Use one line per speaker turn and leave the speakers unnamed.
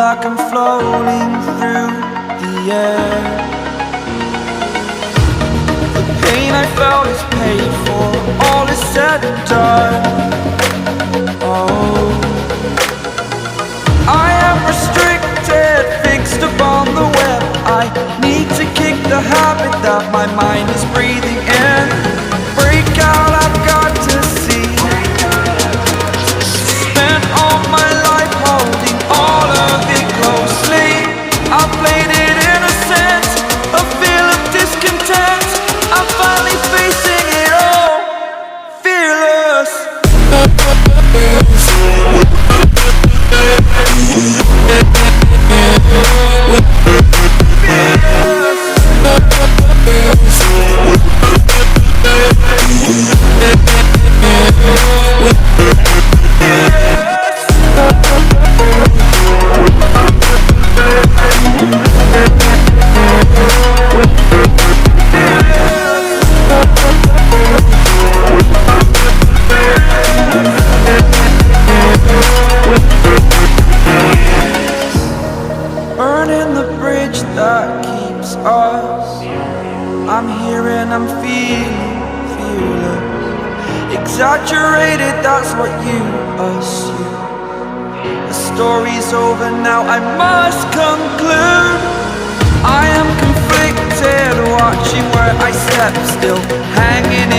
like I'm floating through the air. The pain I felt is paid for, all is said and done. Oh, I am restricted, fixed upon the web. I need to kick the habit that my mind is breathing in. Break out, I've got to see. Spent all my life holding all of it closely. I played it innocent, a feel of discontent. I'm finally facing it all, fearless. Burning the bridge that keeps us. I'm here and I'm feeling fearless. Exaggerated, that's what you assume. The story's over now, I must conclude. I am conflicted, watching where I step still, hanging in